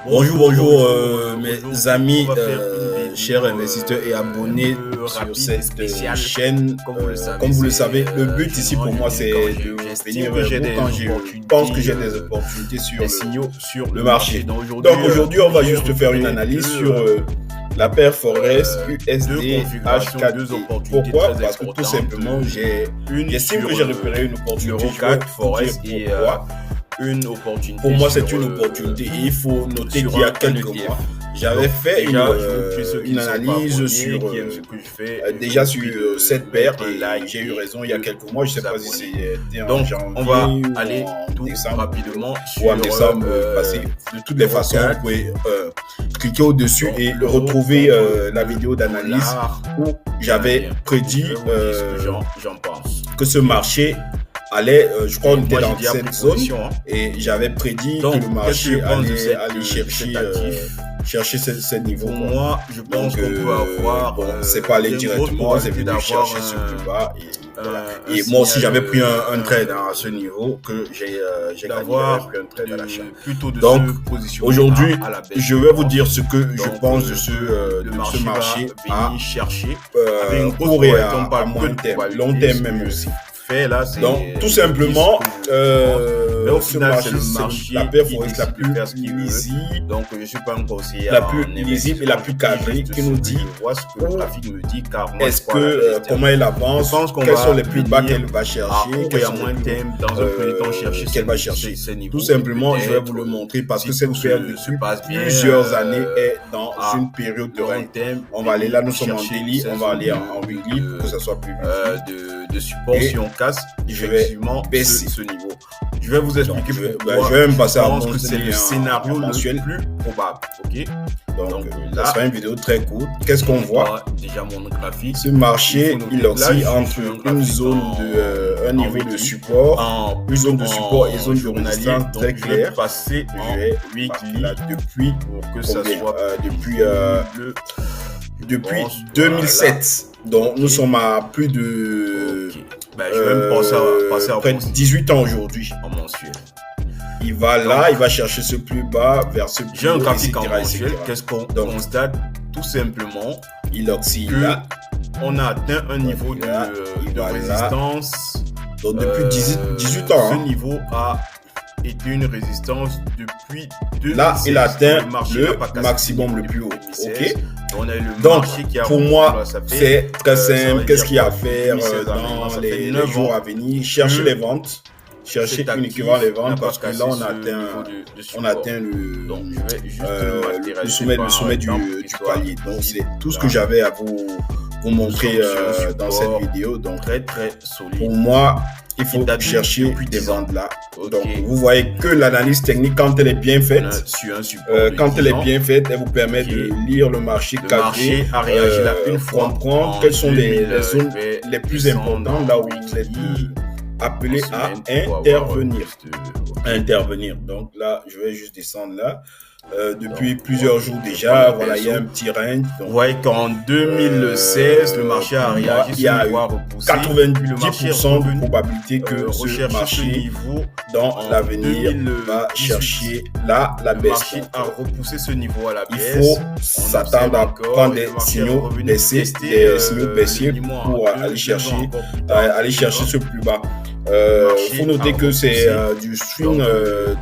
Bonjour, mes Aujourd'hui, on amis, va faire une chers vidéo investisseurs et un abonnés peu sur rapide et cette spéciale. chaîne. Comme vous le savez, Comme vous le c'est savez, le but ici pour moi, généralement je c'est viens quand de j'estime venir que vers j'ai vous des quand je pense que opportunités, j'ai des opportunités sur des signaux sur le le marché. marché. Donc Donc aujourd'hui, on va j'ai juste faire une repéré analyse deux, sur la paire Forex deux USD configurations, deux H4T. opportunités Pourquoi? très Parce que tout importantes. simplement, Une j'estime sur que j'ai repéré une opportunité. l'Euro Je vais 4 vous dire Forex et pourquoi. une opportunité Pour moi, sur, c'est une opportunité. Et il faut noter sur qu'il y a un quelques ETF. mois, j'avais Donc, fait déjà, je vous prie ceux qui une ne sont pas analyse abonnés, sur qui aiment ce que je fais, déjà je vous sur prie de cette paire mettre un et like j'ai eu et raison il y a de quelques mois. Je ne sais vous pas si abonner. c'était en Donc, on va janvier ou aller en tout décembre rapidement ou en sur décembre passé. De toutes les façons, vous pouvez cliquer au-dessus donc, et l'euro retrouver contre la vidéo d'analyse dollar où j'avais canadien. prédit Je vais vous dire ce que j'en pense. que ce marché allait, je crois, on était Moi, j'ai dans déjà cette pris zone position. et j'avais prédit Donc, que le qu'est-ce que marché je pense de allait chercher, cet actif? chercher ces niveaux. Pour quoi. moi, je pense Donc, qu'on peut avoir bon, c'est pas allé une grosse directement, c'est probabilité venu d'avoir chercher ce plus bas. Et, voilà. un Et moi aussi, signal, j'avais pris un trade à ce niveau que j'ai gagné, j'avais d'avoir pris un trade à l'achat. plutôt de Donc, se positionner aujourd'hui, à la baisse. je vais vous dire ce que je Donc, pense de ce le marché va à venir chercher avec une grosse court et probabilité, on à parle moyen peu de terme, probabilité, long terme ce même que aussi. fait là, c'est Donc, tout simplement, mais au ce final, c'est marché, le c'est marché la paire qui Forex la décide plus de faire ce qu'il veut. lisible, Donc, je suis pas un conseiller la en plus lisible et la plus cadrée qui nous dit je vois ce que le graphique me dit, car moi, est-ce je crois à la que vérité. comment elle avance, Je pense qu'on quels va sont les plus bas venir qu'elle va à chercher, court et quels à sont les moyen plus terme, dans un premier temps, chercher qu'elle va chercher. ces niveaux. Tout simplement, Et je vais vous peut-être, le montrer parce si que cette tout paire se depuis passe bien, plusieurs années est dans à une période de long règne. terme, On va aller là, nous sommes en chercher daily, ces on va aller zones en weekly pour que ça soit plus visible. de support. Et si on casse je vais effectivement baisser ce niveau. Je vais vous expliquer Donc, pourquoi je vais même passer à pense mon que c'est le scénario mensuel. le plus probable. Ok. Donc là, ça sera une vidéo très courte. Qu'est-ce qu'on voit? Déjà mon graphique. Ce marché, il oscille entre une zone de un niveau de support, une zone de support et zone de résistance très claire. Passer Je vais weekly là depuis pour que ça combien? soit depuis 2007. Donc nous sommes à plus de ben, je vais me passer à près de 18 ans aujourd'hui. En mensuel. Il va là, il va chercher ce plus bas vers ce plus haut. J'ai un graphique en etc., mensuel. etc. Qu'est-ce qu'on constate? Tout simplement, il oscille que là. on a atteint un niveau là, de résistance. Donc depuis 18 ans. Ce niveau a été une résistance depuis 2016. Là, il atteint le maximum le plus haut. Ok. On a le Donc, marché qui a pour moi, c'est très simple. Qu'est-ce qu'il y a à faire 2016 dans les jours à venir? Chercher les ventes. Chercher uniquement les ventes parce que là, on atteint le sommet du palier. Donc, c'est tout ce que j'avais à vous montrer dans cette vidéo. Donc, très solide. pour moi, il faut chercher des ventes là. Donc, vous voyez que l'analyse technique, quand elle est bien faite, quand elle est bien faite, elle vous permet de lire le marché cadré, comprendre quelles sont les zones les plus importantes, là où vous êtes appelé à intervenir. Donc là, je vais juste descendre là. Depuis plusieurs jours déjà, voilà, il y a un petit range. Vous voyez qu'en 2016, le marché a réagi. Il y a 90% de probabilité que ce marché, dans l'avenir, va chercher là la baisse. Le marché a repoussé ce niveau à la baisse. Il faut s'attendre à prendre des signaux baissiers, pour aller chercher ce plus bas. Il faut noter que c'est du swing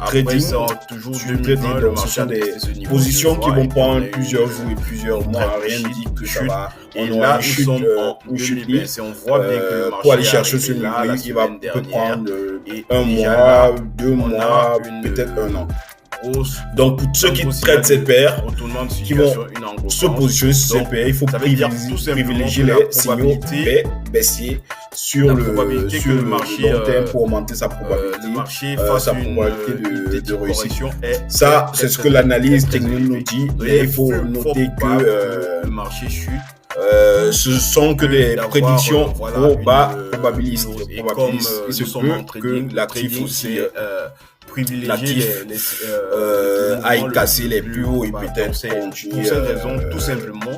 trading. Toujours Donc, ce sont des positions qui vont prendre plusieurs jours et plusieurs mois. Rien ne dit que ça va. Et là, nous sommes on voit bien que le marché pour aller chercher ce niveau, il va peut prendre un mois, 2 mois, peut-être un an. Donc, pour ceux qui traitent ces paires, qui vont se positionner sur ces paires, il faut privilégier les signaux baissiers sur le long terme pour augmenter sa probabilité, de réussite. Ça, c'est ce que l'analyse technique nous dit. Et il faut noter que le marché chute. Ce sont que des prédictions probabilistes. Et comme nous sommes en trading, que l'actif aussi natif aille casser les plus hauts et peut-être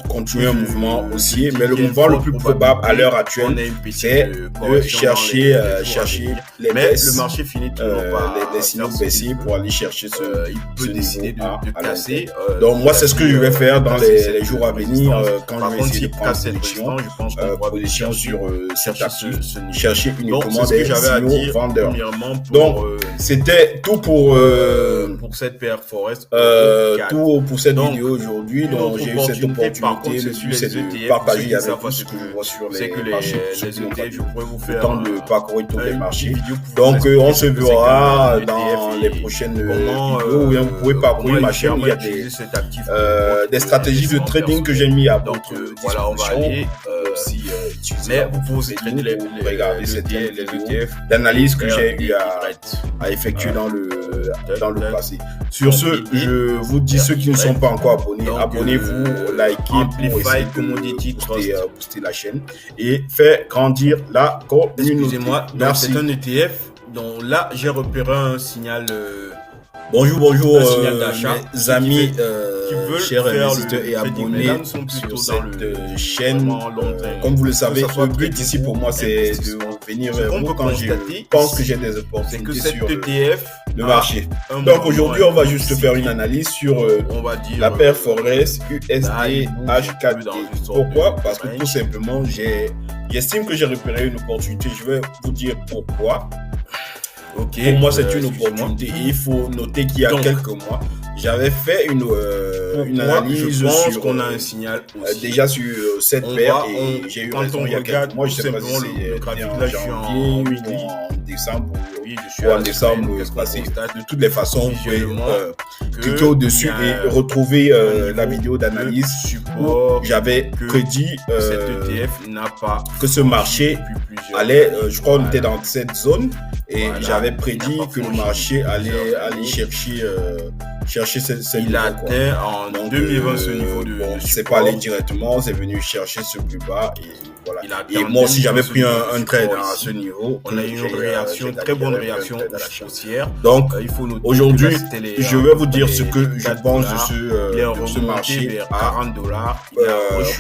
continuer un mouvement haussier. Mais le mouvement le plus probable à l'heure actuelle, c'est de chercher les baisses, le marché finit les signaux baissiers pour aller chercher ce décider de casser. Donc moi c'est ce que je vais faire dans les jours à venir quand je vais essayer de prendre position sur cet actif, chercher uniquement des signaux vendeurs. Donc c'était tout pour cette paire Forest, tout pour cette vidéo aujourd'hui. Donc j'ai eu cette opportunité, le but c'est de partager avec vous ce que je vois sur les marchés, le temps de parcourir tous les marchés. Donc on se verra dans les prochaines vidéos où vous pouvez parcourir ma chaîne. Il y a des stratégies de trading que j'ai mis à votre disposition. Mais vous pouvez aussi regarder cette ETF d'analyse que j'ai eu à effectuer dans le passé. Sur ce, je vous dis ceux qui ne sont pas encore abonnés, abonnez-vous, likez pour essayer de booster la chaîne et faire grandir la communauté. Excusez-moi, c'est un ETF. Donc là, j'ai repéré un signal. Bonjour d'achat, mes amis, chers investisseurs et abonnés sur cette chaîne. Comme vous le savez, le but ici pour moi c'est de venir vers vous quand je pense que j'ai des opportunités sur le marché. Donc aujourd'hui on va juste faire une analyse sur la paire Forest USD H4. Pourquoi? Parce que tout simplement j'estime que j'ai repéré une opportunité. Je vais vous dire pourquoi. Pour moi, c'est une opportunité. Et il faut noter qu'il y a quelques mois, j'avais fait une analyse sur qu'on a un signal déjà sur cette paire et j'ai eu raison il y a quelques mois. Je ne sais pas si c'est en janvier ou en décembre ou en décembre passé. De toutes les façons, vous pouvez cliquer au-dessus et retrouver la vidéo d'analyse où j'avais prédit que ce marché allait, je crois qu'on était dans cette zone. Et j'avais prédit que le marché allait chercher ce niveau. Il atteint en 2020 ce niveau de c'est pas allé directement, c'est venu chercher ce plus bas et voilà. Et moi aussi j'avais pris un trade à ce niveau. On a eu une réaction, très bonne réaction haussière. Donc aujourd'hui, je vais vous dire ce que je pense de ce marché à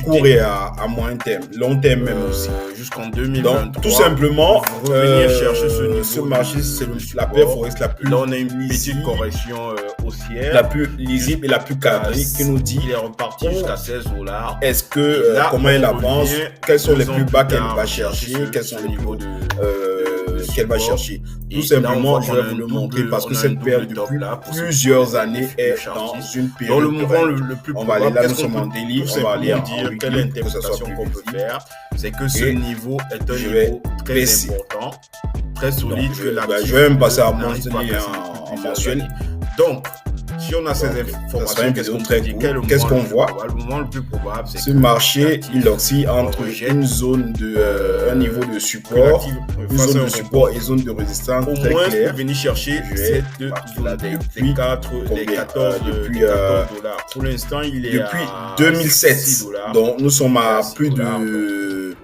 court et à moyen terme, long terme même aussi. Jusqu'en 2023. Donc tout simplement, ce marché c'est la paire Forest la plus. Là on a une petite correction haussière, la plus lisible et la plus cadrée qui nous dit il est reparti jusqu'à $16. Est-ce que comment elle avance, quels sont les plus bas qu'elle va chercher, quels sont les niveaux qu'elle va chercher. Tout simplement, je vais vous le montrer parce que cette paire depuis plusieurs années est dans une période. Dans le mouvement le plus on va aller là, nous sommes en délire, on va aller dire quelle interprétation qu'on peut faire, c'est que ce niveau est un niveau très important, très solide. Je vais même passer à mentionner en mensuel. Donc, si on a ces informations, qu'est-ce qu'on voit? Le moment le plus probable, c'est ce marché, il oscille entre une zone de un niveau de support, une zone de support et zone de résistance très claire. Venir chercher depuis 14 $. Pour l'instant, il est depuis 2007. Donc nous sommes à plus de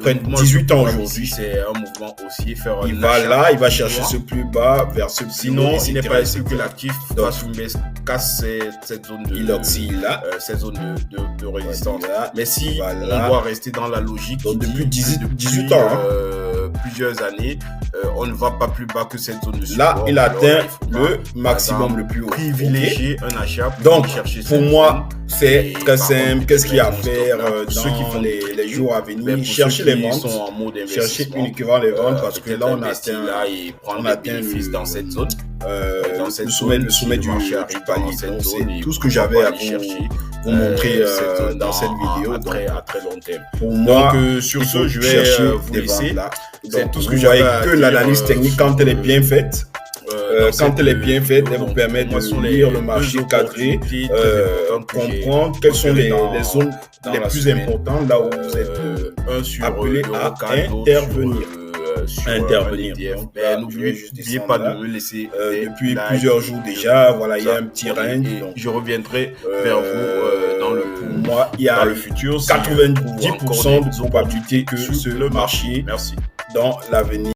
près de 18 ans aujourd'hui. C'est un mouvement haussier. Il va là, il va chercher ce plus bas vers ce plus haut. Sinon, il n'est pas possible que l'actif fasse une baisse, casse cette zone de, il oscille là, cette zone de résistance. Mais si on doit rester dans la logique, donc depuis 18 ans, plusieurs années, on ne va pas plus bas que cette zone de support. Là, il atteint le maximum le plus haut. Privilégier un achat donc, pour moi, c'est très simple. Qu'est-ce qu'il y a à faire dans les jours à venir? Chercher les ventes, chercher uniquement les ventes parce que là, on atteint le dans cette zone. Le sommet du palier. Donc, c'est tout ce que j'avais à vous montrer dans cette vidéo. À très long terme. Pour moi, sur ce, je vais vous laisser. C'est tout ce que j'avais que l'analyse technique quand elle est bien faite. Quand elle est bien faite, elle vous permet de lire le marché cadré, comprendre quelles sont les zones les plus importantes là où vous êtes appelé à intervenir. N'oubliez pas de me laisser depuis plusieurs jours déjà. Voilà, il y a un petit range. Je reviendrai vers vous dans le pour moi, il y a le futur 90% de probabilité que ce marché dans l'avenir